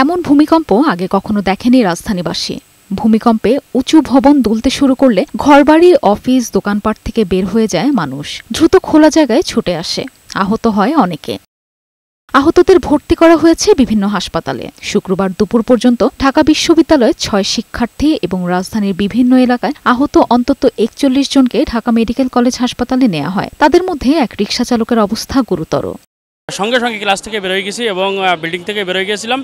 এমন ভূমিকম্প আগে কখনো দেখেনি রাজধানীবাসী। ভূমিকম্পে উঁচু ভবন দুলতে শুরু করলে ঘরবাড়ি, অফিস, দোকানপাট থেকে বের হয়ে যায় মানুষ। দ্রুত খোলা জায়গায় ছুটে আসে। আহত হয় অনেকে। আহতদের ভর্তি করা হয়েছে বিভিন্ন হাসপাতালে। শুক্রবার দুপুর পর্যন্ত ঢাকা বিশ্ববিদ্যালয়ের 6 শিক্ষার্থী এবং রাজধানীর বিভিন্ন এলাকায় আহত অন্তত 41 জনকে ঢাকা মেডিকেল কলেজ হাসপাতালে নেওয়া হয়। তাদের মধ্যে এক রিকশা চালকের অবস্থা গুরুতর। সঙ্গে সঙ্গে ক্লাস থেকে বের হয়ে গেছি এবং বিল্ডিং থেকে বের হয়ে গেছিলাম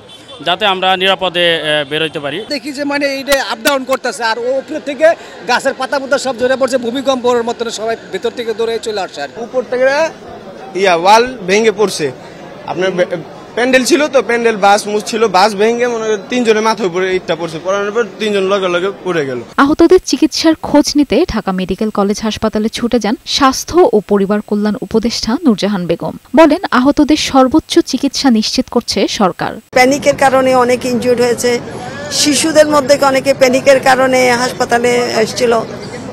যাতে আমরা নিরাপদে বের হইতে পারি। দেখি যে এইটা আপ ডাউন করতেছে আর উপর থেকে গাছের পাতা পুতা সব ঝরে পড়ছে, ভূমিকম্পের মতন সবাই ভেতর থেকে দৌড়ে চলে আসছে। আর উপর থেকে ওয়াল ভেঙে পড়ছে। আপনার প্যান্ডেল ছিল তো, প্যান্ডেল বাস ছিল, বাস ভেঙে মনে হয় 3 জনের মাথার উপরে ইটটা পড়ছে। পড়ানোর পর 3 জন লগে লগে পড়ে গেল। আহতদের চিকিৎসার খোঁজ নিতে ঢাকা মেডিকেল কলেজ হাসপাতালে ছুটে যান স্বাস্থ্য ও পরিবার কল্যাণ উপদেষ্টা নূরজাহান বেগম। বলেন, আহতদের সর্বোচ্চ চিকিৎসা নিশ্চিত করছে সরকার। প্যানিকের কারণে অনেক ইনজুর্ড হয়েছে। শিশুদের মধ্যে অনেকে প্যানিকের কারণে হাসপাতালে এসেছিল,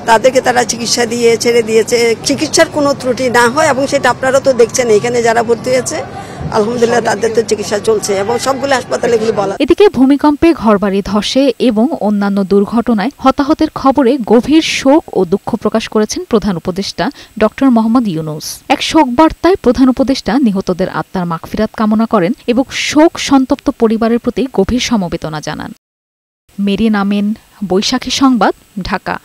তাদেরকে তারা চিকিৎসা দিয়ে ছেড়ে দিয়েছে। চিকিৎসার কোনো ত্রুটি না হয় এবং সেটা আপনারা তো দেখছেন, এখানে যারা ভর্তি হয়েছে আলহামদুলিল্লাহ তাদের তো চিকিৎসা চলছে এবং সবগুলো হাসপাতালে এগুলো বলা। এদিকে ভূমিকম্পে ঘরবাড়ি ধসে এবং অন্যান্য দুর্ঘটনায় হতাহতের খবরে গভীর শোক ও দুঃখ প্রকাশ করেছেন প্রধান উপদেষ্টা ডক্টর মোহাম্মদ ইউনূস। এক শোক বার্তায় প্রধান উপদেষ্টা নিহতদের আত্মার মাগফিরাত কামনা করেন এবং শোক সন্তপ্ত পরিবারের প্রতি গভীর সমবেদনা জানান। মেরিন আমিন, বৈশাখী সংবাদ, ঢাকা।